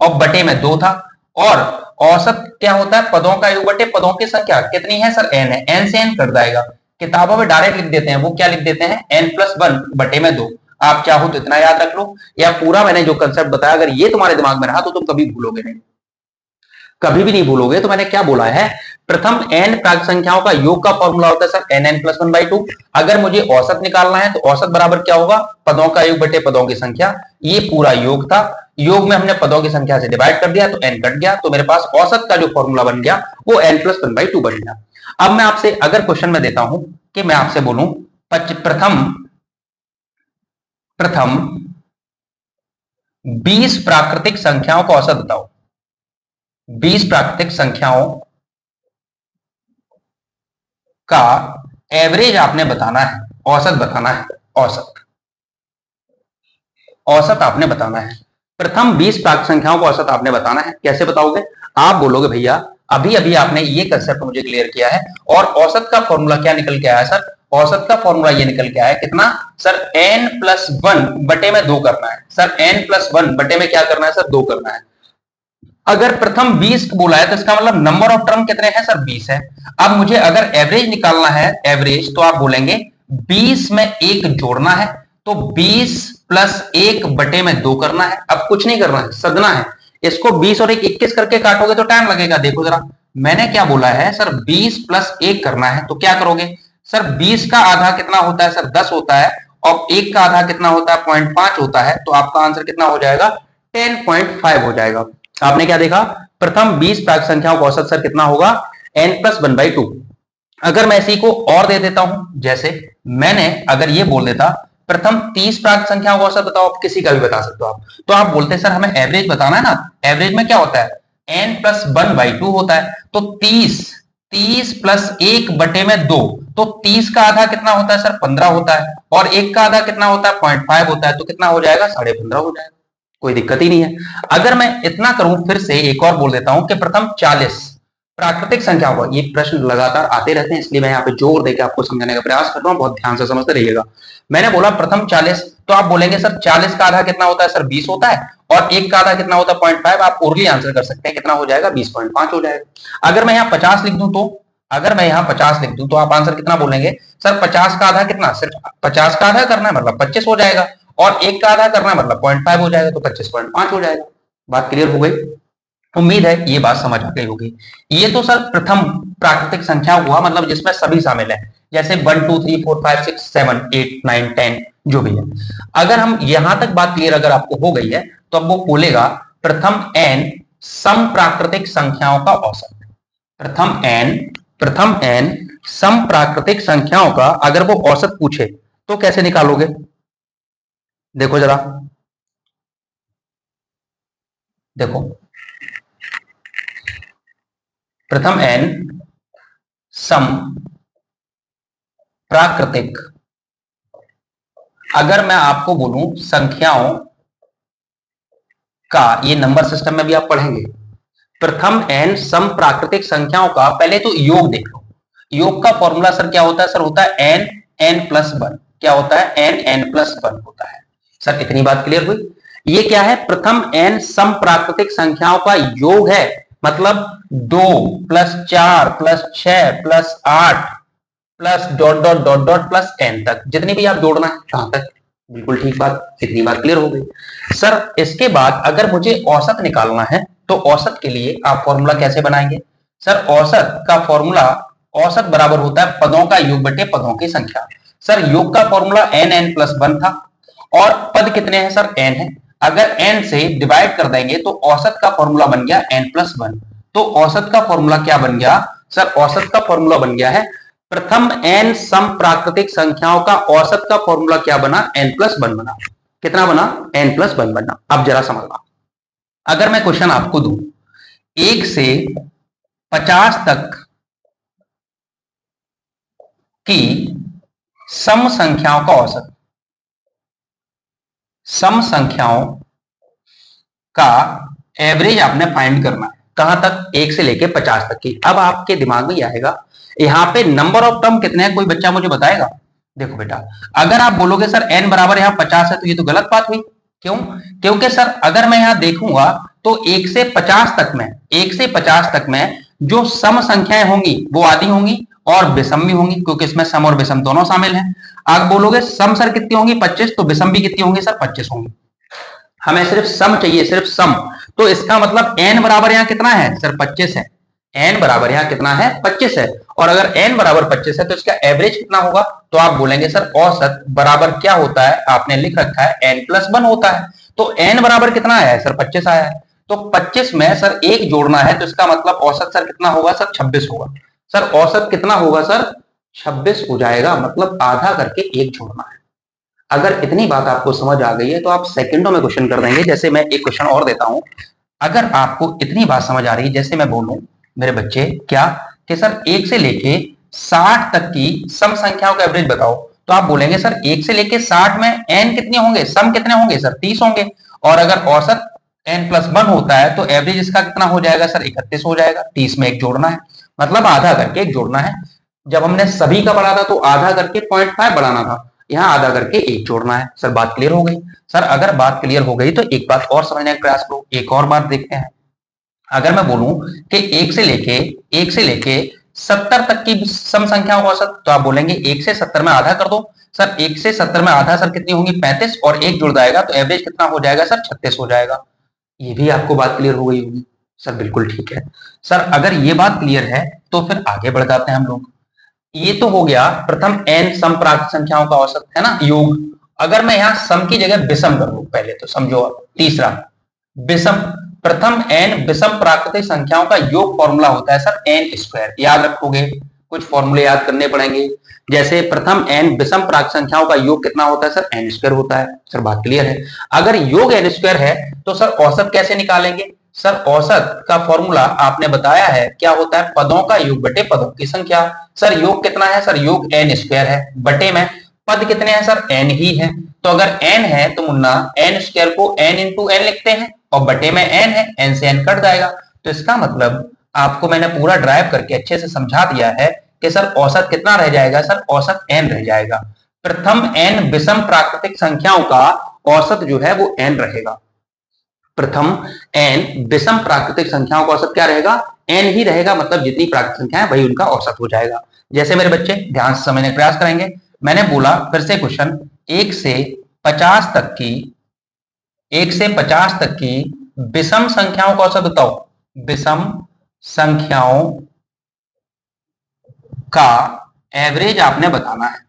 A: और बटे में 2 था, और औसत क्या होता है, पदों का योग बटे पदों की संख्या कितनी है सर, n है, n से n कट जाएगा। किताबों में डायरेक्ट लिख देते हैं, वो क्या लिख देते हैं, n+1 बटे में 2। आप चाहो तो इतना याद रख लो, या पूरा मैंने जो कंसेप्ट बताया अगर ये तुम्हारे दिमाग में रहा तो तुम कभी भूलोगे नहीं, कभी भी नहीं भूलोगे। तो मैंने क्या बोला है, प्रथम n प्राक संख्याओं का योग का फॉर्मूला होता है सर nn+1/2। अगर मुझे औसत निकालना है तो औसत बराबर क्या होगा, पदों का योग बटे पदों की संख्या। ये पूरा योग था, योग में हमने पदों की संख्या से डिवाइड कर दिया तो n कट गया, तो मेरे पास औसत का जो फॉर्मूला बन गया वो n+1/2 बन गया। अब मैं आपसे अगर क्वेश्चन में देता हूं कि मैं आपसे बोलूं प्रथम 20 प्राकृतिक संख्याओं का औसत बताओ, 20 प्राकृतिक संख्याओं का एवरेज आपने बताना है, औसत बताना है, औसत आपने बताना है। प्रथम 20 प्राकृतिक संख्याओं का औसत आपने बताना है। कैसे बताओगे, आप बोलोगे भैया अभी अभी आपने ये कंसेप्ट मुझे क्लियर किया है, और औसत का फॉर्मूला क्या निकल के आया सर, औसत का फॉर्मूला ये निकल के आया कितना सर, n+1 बटे में 2 करना है सर, n+1 बटे में क्या करना है सर, 2 करना है। अगर प्रथम 20 बोला है तो इसका मतलब नंबर ऑफ टर्म कितने हैं सर, 20 है। अब मुझे अगर एवरेज निकालना है, एवरेज, तो आप बोलेंगे 20 में 1 जोड़ना है, तो 20+1 बटे में 2 करना है। अब कुछ नहीं करना है, सदना है इसको, 20 और 1 21 करके काटोगे तो टाइम लगेगा। देखो जरा मैंने क्या बोला है सर, 20+1 करना है, तो क्या करोगे सर, 20 का आधा कितना होता है सर, 10 होता है, और 1 का आधा कितना होता है, 0.5 होता है, तो आपका आंसर कितना हो जाएगा, 10.5 हो जाएगा। आपने क्या देखा, प्रथम 20 प्राकृतिक संख्याओं का औसत सर कितना होगा, n+1/2। अगर मैं इसी को और दे देता हूं, जैसे मैंने अगर ये बोल देता प्रथम 30 प्राकृतिक संख्याओं का औसत बताओ, आप किसी का भी बता सकते हो आप, तो आप बोलते सर हमें एवरेज बताना है ना, एवरेज में क्या होता है, n+1/2 होता है, तो 30+1 बटे में 2, तो 30 का आधा कितना होता है सर, 15 होता है, और 1 का आधा कितना होता है, 0.5 होता है, तो कितना हो जाएगा, 15.5 हो जाएगा। कोई दिक्कत ही नहीं है। अगर मैं इतना करूं, फिर से एक और बोल देता हूं कि प्रथम 40 प्राकृतिक संख्या होगा, ये प्रश्न लगातार आते रहते हैं इसलिए मैं यहाँ पे जोर देकर आपको समझाने का प्रयास कर रहा हूं, बहुत ध्यान से समझते रहिएगा। मैंने बोला प्रथम 40, तो आप बोलेंगे सर 40 का आधा कितना होता है सर, 20 होता है, और 1 का आधा कितना होता है, 0.5। आप ओरली आंसर कर सकते हैं, कितना हो जाएगा, 20.5 हो जाएगा। अगर मैं यहाँ 50 लिख दूं, तो अगर मैं यहाँ 50 लिख दूं तो आप आंसर कितना बोलेंगे सर, 50 का आधा कितना, सिर्फ 50 का आधा करना है मतलब 25 हो जाएगा, और 1 का आधा करना है मतलब 0.5 हो जाएगा, तो 25.5 हो जाएगा। बात क्लियर हो गई, उम्मीद है ये बात समझ आ गई होगी। ये तो सर प्रथम प्राकृतिक संख्या हुआ, मतलब जिसमें सभी शामिल है, जैसे 1 2 3 4 5 6 7 8 9 10 जो भी है। अगर हम यहां तक बात क्लियर अगर आपको हो गई है, तो अब वो बोलेगा प्रथम n सम प्राकृतिक संख्याओं का औसत। प्रथम n सम प्राकृतिक संख्याओं का अगर वो औसत पूछे तो कैसे निकालोगे, देखो जरा, देखो प्रथम n सम प्राकृतिक, अगर मैं आपको बोलूं संख्याओं का, ये नंबर सिस्टम में भी आप पढ़ेंगे, प्रथम n सम प्राकृतिक संख्याओं का, पहले तो योग देख लो। योग का फॉर्मूला सर क्या होता है, सर होता है n+1। क्या होता है, n+1 होता है। सर इतनी बात क्लियर हुई। ये क्या है, प्रथम n सम प्राकृतिक संख्याओं का योग है, मतलब 2 + 4 + 6 + 8 plus dot dot dot dot plus n तक, जितनी भी आप जोड़ना है कहां तक, बिल्कुल ठीक बात, इतनी बात क्लियर हो गई। सर इसके बाद अगर मुझे औसत निकालना है, तो औसत के लिए आप फॉर्मूला कैसे बनाएंगे, सर औसत का फॉर्मूला, औसत बराबर होता है पदों का योग बटे पदों की संख्या। सर योग का फॉर्मूला n+1 था, और पद कितने हैं सर, n है। अगर n से डिवाइड कर देंगे तो औसत का फॉर्मूला बन गया n+1। तो औसत का फॉर्मूला क्या बन गया सर, औसत का फॉर्मूला बन गया है, प्रथम n सम प्राकृतिक संख्याओं का औसत का फॉर्मूला क्या बना, n+1 बना। कितना बना, n+1 बना। अब जरा समझना, अगर मैं क्वेश्चन आपको दूं 1 से 50 तक की सम संख्याओं का औसत, सम संख्याओं का एवरेज आपने फाइंड करना है, कहां तक, 1 से लेके 50 तक की। अब आपके दिमाग में आएगा यहां पे नंबर ऑफ टर्म कितने हैं, कोई बच्चा मुझे बताएगा, देखो बेटा, अगर आप बोलोगे सर n बराबर यहाँ 50 है तो ये तो गलत बात हुई। क्यों? क्योंकि सर अगर मैं यहाँ देखूंगा तो 1 से 50 तक में, 1 से 50 तक में जो सम संख्याएं होंगी वो आधी होंगी और विषम भी होंगी, क्योंकि इसमें सम और विषम दोनों शामिल हैं। आप बोलोगे सम सर कितनी होंगी 25, तो विषम भी कितनी होंगी सर 25 होंगी। हमें सिर्फ सम चाहिए, सिर्फ सम। तो इसका मतलब n बराबर यहाँ कितना है सर 25 है। n बराबर यहाँ कितना है 25 है। और अगर n बराबर 25 है तो इसका एवरेज कितना होगा? तो आप बोलेंगे सर औसत बराबर क्या होता है, आपने लिख रखा है n+1 होता है। तो n बराबर कितना आया है सर 25 आया है। तो 25 में सर 1 जोड़ना है तो इसका मतलब औसत सर कितना होगा सर 26 होगा। सर औसत कितना होगा सर 26 हो जाएगा, मतलब आधा करके 1 जोड़ना है। अगर इतनी बात आपको समझ आ गई है तो आप सेकंडों में क्वेश्चन कर देंगे। जैसे मैं एक क्वेश्चन और देता हूं, अगर आपको इतनी बात समझ आ रही है, जैसे मैं बोलूं मेरे बच्चे क्या कि सर 1 से लेके 60 तक की सम संख्याओं का एवरेज बताओ, तो आप बोलेंगे सर 1 से लेके 60 में n कितने होंगे, सम कितने होंगे सर 30 होंगे। और अगर औसत n+1 होता है तो एवरेज इसका कितना हो जाएगा सर 31 हो जाएगा। 30 में 1 जोड़ना है, मतलब आधा करके 1 जोड़ना है। जब हमने सभी का बढ़ा था तो आधा करके 0.5 बढ़ाना था, यहाँ आधा करके 1 जोड़ना है। सर बात क्लियर हो गई? सर अगर बात क्लियर हो गई तो एक बात और समझने का प्रयास करो, एक और बात देखते हैं। अगर मैं बोलूं कि 1 से लेके 70 तक की सम संख्याओं का औसत, तो आप बोलेंगे 1 से 70 में आधा कर दो। सर 1 से 70 में आधा सर कितनी होंगी 35, और 1 जुड़ जाएगा तो एवरेज कितना हो जाएगा सर 36 हो जाएगा। ये भी आपको बात क्लियर हो गई होगी? सर बिल्कुल ठीक है। सर अगर ये बात क्लियर है तो फिर आगे बढ़ जाते हैं हम लोग। ये तो हो गया प्रथम n सम प्राकृत संख्याओं का औसत, है ना, योग। अगर मैं यहां सम की जगह विषम कर लूं, पहले तो समझो। तीसरा विषम, प्रथम n विषम प्राकृतिक संख्याओं का योग फॉर्मूला होता है सर n²। याद रखोगे, कुछ फॉर्मूले याद करने पड़ेंगे। जैसे प्रथम n विषम प्राकृत संख्याओं का योग कितना होता है सर n² होता है। सर बात क्लियर है? अगर योग n² है तो सर औसत कैसे निकालेंगे? सर औसत का फॉर्मूला आपने बताया है, क्या होता है, पदों का योग बटे पदों की संख्या। सर योग कितना है सर, योग n² है, बटे में पद कितने हैं सर n ही है। तो अगर n है तो मुन्ना n² को n इंटू n लिखते हैं, और बटे में n है, n से n कट जाएगा। तो इसका मतलब आपको मैंने पूरा ड्राइव करके अच्छे से समझा दिया है कि सर औसत कितना रह जाएगा, सर औसत n रह जाएगा। प्रथम n विषम प्राकृतिक संख्याओं का औसत जो है वो n रहेगा। प्रथम n विषम प्राकृतिक संख्याओं का औसत क्या रहेगा, n ही रहेगा, मतलब जितनी प्राकृतिक संख्या है वही उनका औसत हो जाएगा। जैसे मेरे बच्चे ध्यान से समझने का प्रयास करेंगे। मैंने बोला फिर से क्वेश्चन, 1 से 50 तक की 1 से 50 तक की विषम संख्याओं का औसत बताओ। विषम संख्याओं का एवरेज आपने बताना है।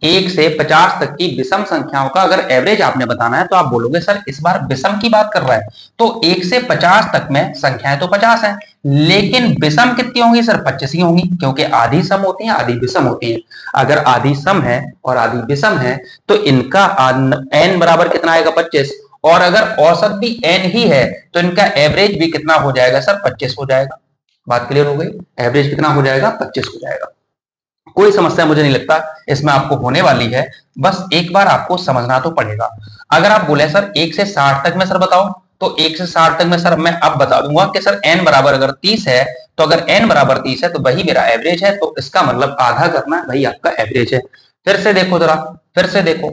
A: 1 से 50 तक की विषम संख्याओं का अगर एवरेज आपने बताना है तो आप बोलोगे सर इस बार विषम की बात कर रहा है, तो 1 से 50 तक में संख्याएं तो 50 हैं, लेकिन विषम कितनी होंगी सर 25 ही होंगी, क्योंकि आधी सम होती हैं आधी विषम होती हैं। अगर आधी सम है और आधी विषम है तो इनका n बराबर कितना आएगा 25, और अगर औसत भी n ही है तो इनका एवरेज भी कितना हो जाएगा सर 25 हो जाएगा। बात क्लियर हो गई? एवरेज कितना हो जाएगा 25 हो जाएगा। कोई समस्या मुझे नहीं लगता इसमें आपको होने वाली है, बस एक बार आपको समझना तो पड़ेगा। अगर आप बोले सर 1 से 60 तक में सर बताओ, तो 1 से 60 तक में सर मैं अब बता दूंगा कि सर n बराबर अगर 30 है, तो अगर n बराबर 30 है तो वही मेरा एवरेज है, तो इसका मतलब आधा करना है, वही आपका एवरेज है। फिर से देखो जरा, फिर से देखो,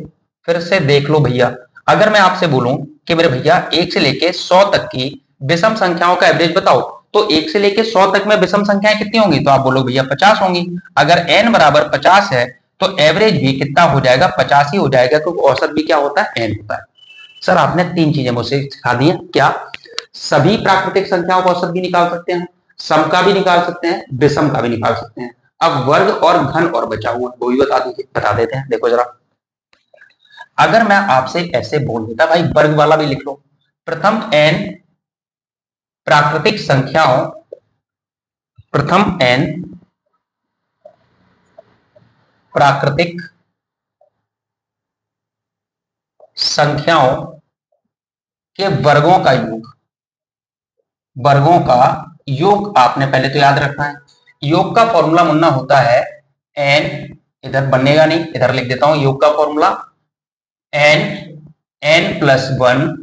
A: फिर से देख लो भैया। अगर मैं आपसे बोलूं कि मेरे भैया 1 से लेके 100 तक की विषम संख्याओं का एवरेज बताओ, तो 1 से लेके 100 तक में विषम संख्याएं कितनी होंगी, तो आप बोलो भैया 50 होंगी। अगर n बराबर 50 है तो एवरेज भी कितना हो जाएगा 50 ही हो जाएगा, क्योंकि औसत भी क्या होता है n होता है। सर आपने 3 चीजें मुझसे सिखा दी हैं, क्या? सभी प्राकृतिक संख्याओं का औसत भी निकाल सकते हैं, सम का भी निकाल सकते हैं, विषम का भी निकाल सकते हैं। अब वर्ग और घन और बचा हुआ वो भी बता देते हैं। देखो जरा, अगर मैं आपसे ऐसे बोल देता भाई वर्ग वाला भी लिख लो, प्रथम n प्राकृतिक संख्याओं, प्रथम n प्राकृतिक संख्याओं के वर्गों का योग, वर्गों का योग आपने पहले तो याद रखना है। योग का फॉर्मूला मुन्ना होता है n, इधर बनेगा नहीं, इधर लिख देता हूं योग का फॉर्मूला n+1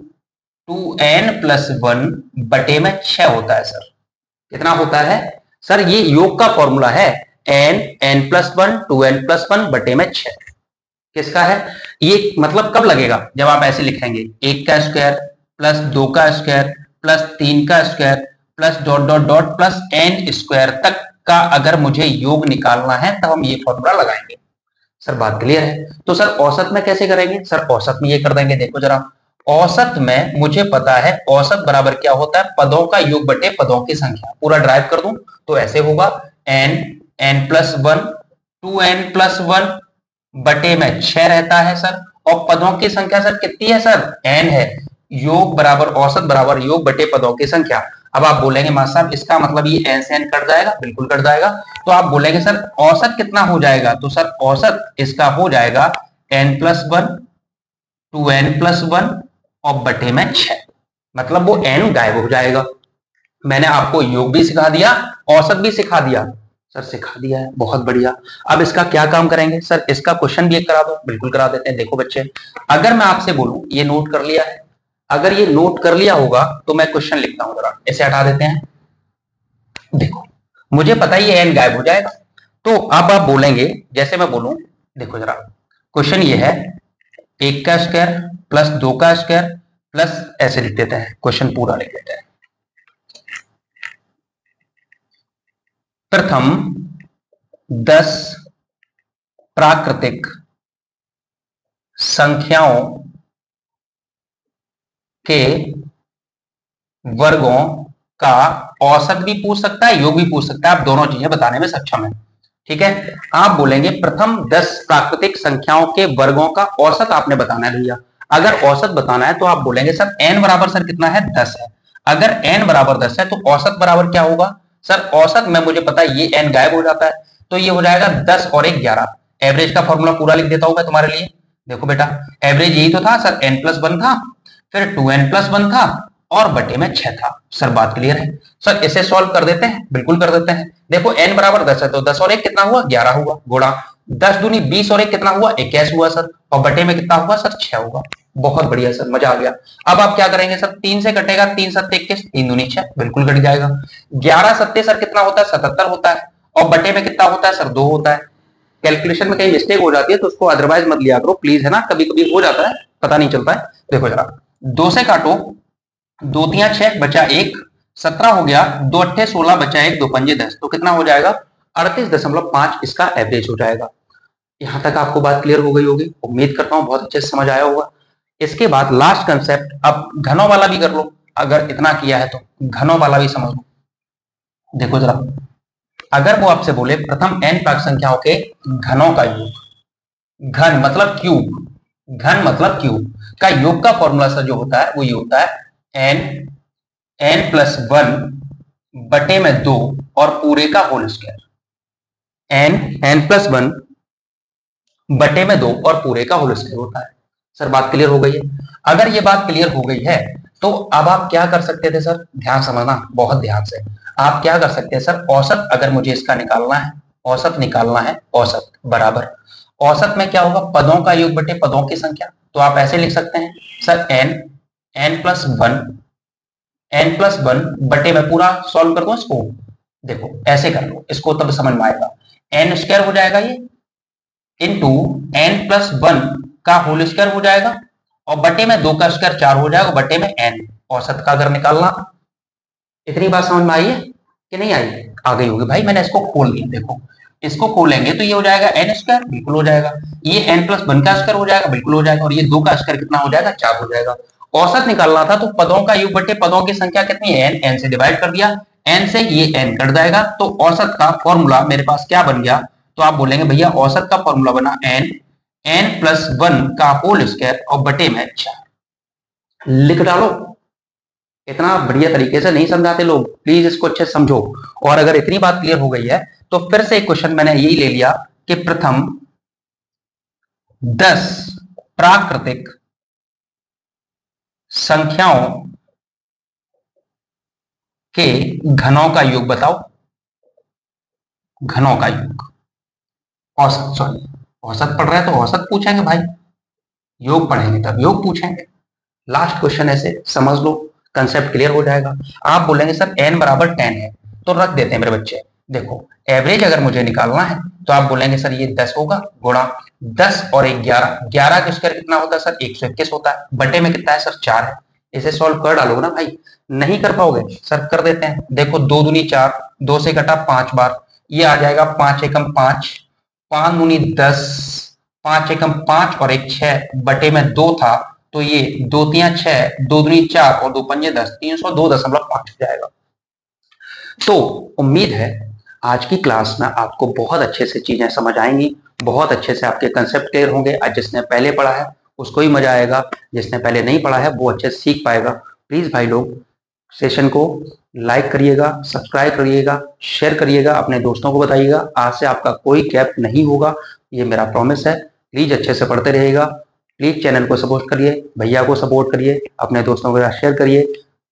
A: 2n+1 बटे में 6 होता है। सर कितना होता है सर, ये योग का फॉर्मूला है n+1 2n+1 बटे में 6 किसका है? ये मतलब कब लगेगा? जब आप ऐसे लिखेंगे 1 का स्क्वायर प्लस 2 का स्क्वायर प्लस 3 का square plus dot dot dot plus n square तक का अगर मुझे योग निकालना है तब हम ये फॉर्मूला लगाएंगे। सर बात क्लियर है? तो सर औसत में कैसे करेंगे? सर औसत में ये कर देंगे, देखो जरा, औसत में मुझे पता है औसत बराबर क्या होता है? पदों का योग बटे पदों की संख्या। पूरा ड्राइव कर दूं तो ऐसे होगा n+1 2n+1 बटे में 6 रहता है सर, और पदों की संख्या सर कितनी है सर? n है। योग बराबर औसत बराबर योग बटे पदों की संख्या। अब आप बोलेंगे मास्टर साहब इसका मतलब ये n से n कट जाएगा? बिल्कुल कट जाएगा। तो आप बोलेंगे सर औसत कितना हो जाएगा? तो सर औसत इसका हो जाएगा n+1 2n+1 और बटे में 6, मतलब वो n गायब हो जाएगा। मैंने आपको योग भी सिखा दिया, औसत भी सिखा दिया। सर सिखा दिया है, बहुत बढ़िया। अब इसका क्या काम करेंगे? सर इसका क्वेश्चन भी एक करा दो। बिल्कुल करा देते हैं। देखो बच्चे, अगर मैं आपसे बोलूं ये नोट कर लिया है, अगर ये नोट कर लिया होगा तो मैं क्वेश्चन लिखता हूं, जरा इसे हटा देते हैं। देखो मुझे पता है ये n गायब हो जाएगा, तो अब आप बोलेंगे जैसे मैं बोलूं, देखो जरा क्वेश्चन ये है 1 का स्क्वायर प्लस 2 का स्क्वायर प्लस, ऐसे लिख देते हैं, क्वेश्चन पूरा लिख देते हैं। प्रथम 10 प्राकृतिक संख्याओं के वर्गों का औसत भी पूछ सकता है, योग भी पूछ सकता है, आप दोनों चीजें बताने में सक्षम है। ठीक है, आप बोलेंगे प्रथम 10 प्राकृतिक संख्याओं के वर्गों का औसत आपने बताना है भैया। अगर औसत बताना है तो आप बोलेंगे सर n बराबर सर कितना है? 10 है। अगर n बराबर 10 है तो औसत बराबर क्या होगा? सर औसत में मुझे पता है ये n गायब हो जाता है, तो ये हो जाएगा 10 और 1 11। एवरेज का फॉर्मूला पूरा लिख देता हूं मैं तुम्हारे लिए। देखो बेटा, एवरेज यही तो था सर, n+1 था, फिर 2n+1 था और बटे में 6 था। सर बात क्लियर है? सर इसे सॉल्व कर देते हैं, बिल्कुल कर देते हैं। देखो n बराबर 10 है तो 10 और 1 कितना हुआ? 11 हुआ, गुणा 10 दूनी 20 और 1 कितना हुआ? 21 हुआ सर, और बटे में कितना हुआ सर? 6 होगा। बहुत बढ़िया सर, मजा आ गया। अब आप क्या करेंगे सर? 3 से कटेगा, 3 7 21, 3 दूनी 6, बिल्कुल कट जाएगा। 11 7 सर कितना होता है? 77 होता है, और बटे में कितना होता है सर? 2 होता है। कैलकुलेशन में कहीं मिस्टेक हो जाती है तो उसको अदरवाइज मत लिया करो प्लीज, है ना, कभी कभी हो जाता है, पता नहीं चलता है। देखो जरा, 2 से काटो, 2 3 6 बचा 1, 17 हो गया, 2 8 16 बचा 1, 2 5 10, तो कितना हो जाएगा? 38.5 इसका एवरेज हो जाएगा। यहां तक आपको बात क्लियर हो गई होगी, उम्मीद करता हूं बहुत अच्छे से समझ आया होगा। इसके बाद लास्ट कंसेप्ट, अब घनों वाला भी कर लो, अगर इतना किया है तो घनों वाला भी समझ लो। देखो जरा, अगर वो आपसे बोले प्रथम n प्राक संख्याओं के घनों का योग, घन मतलब क्यूब, घन मतलब क्यूब का योग का फॉर्मूला सर जो होता है वो ये होता है n+1 बटे में 2 और पूरे का होल स्क्वायर। n+1 बटे में 2 और पूरे का होल स्क्वायर होता है। सर बात क्लियर हो गई है? अगर ये बात क्लियर हो गई है तो अब आप क्या कर सकते थे सर? ध्यान समझना, बहुत ध्यान से। आप क्या कर सकते हैं सर? औसत अगर मुझे इसका निकालना है, औसत निकालना है, औसत बराबर, औसत में क्या होगा? पदों का योग बटे पदों की संख्या। तो आप ऐसे लिख सकते हैं सर n+1 बटे में, पूरा सॉल्व कर दो इसको, देखो ऐसे कर लो इसको तब समझ में आएगा। n स्क्वायर हो जाएगा ये, इंटू n+1 का होल स्क्वायर हो जाएगा, और बटे में 2 का स्क्वायर 4 हो जाएगा, बटे में n। औसत का अगर निकालना, इतनी बात समझ में आई है कि नहीं आई? आ गई होगी भाई, मैंने इसको खोल दिया। देखो इसको खोलेंगे तो ये हो जाएगा n स्क्वायर, बिल्कुल हो जाएगा। ये n+1 का स्क्वायर हो जाएगा, बिल्कुल हो जाएगा, और ये 2 का स्क्वायर कितना हो जाएगा? 4 हो जाएगा। औसत निकालना था तो पदों का योग बटे पदों की संख्या कितनी है? n से डिवाइड कर दिया, n से ये n कट जाएगा, तो औसत का फॉर्मूला मेरे पास क्या बन गया? तो आप बोलेंगे भैया औसत का फॉर्मूला बना n+1 का होल स्क्वायर और बटे में 4। लिख डालो। इतना बढ़िया तरीके से नहीं समझाते लोग, प्लीज इसको अच्छे से समझो। और अगर इतनी बात क्लियर हो गई है तो फिर से एक क्वेश्चन मैंने यही ले लिया कि प्रथम 10 प्राकृतिक संख्याओं के घनों का योग बताओ। घनों का योग, औसत, सॉरी औसत पढ़ रहे हैं तो औसत पूछेंगे भाई, योग पढ़ेंगे तब योग पूछेंगे। लास्ट क्वेश्चन ऐसे समझ लो, कंसेप्ट क्लियर हो जाएगा। आप बोलेंगे सर n बराबर 10 है, तो रख देते हैं मेरे बच्चे देखो एवरेज अगर मुझे निकालना है तो आप बोलेंगे सर ये 10 होगा गुणा 10 और 1 11, 11 का स्क्वायर कितना होता है सर 121 होता है, बटे में कितना है सर 4 है। इसे सॉल्व कर डालोगे ना भाई, नहीं कर पाओगे सर कर देते हैं। देखो 2 दूनी 4, 2 से कटा 5 बार, ये आ जाएगा 5 एकम 5, 5 दूनी 10, 5 एकम 5 और 1 6, बटे में 2 था तो ये 2 तियां 6, 2 दूनी 4 और 2 पंजे 10, 302.5 हो जाएगा। तो उम्मीद है आज की क्लास में आपको बहुत अच्छे से चीजें समझ आएंगी, बहुत अच्छे से आपके कंसेप्ट क्लियर होंगे। आज जिसने पहले पढ़ा है उसको ही मजा आएगा, जिसने पहले नहीं पढ़ा है वो अच्छे से सीख पाएगा। प्लीज भाई लोग सेशन को लाइक करिएगा, सब्सक्राइब करिएगा, शेयर करिएगा, अपने दोस्तों को बताइएगा। आज से आपका कोई गैप नहीं होगा, ये मेरा प्रॉमिस है। प्लीज अच्छे से पढ़ते रहिएगा, प्लीज चैनल को सपोर्ट करिए, भैया को सपोर्ट करिए, अपने दोस्तों के साथ शेयर करिए।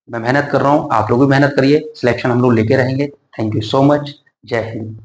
A: मैं मेहनत कर रहा हूँ, आप लोग भी मेहनत करिए, सिलेक्शन हम लोग लेके रहेंगे। थैंक यू सो मच, जय हिंद।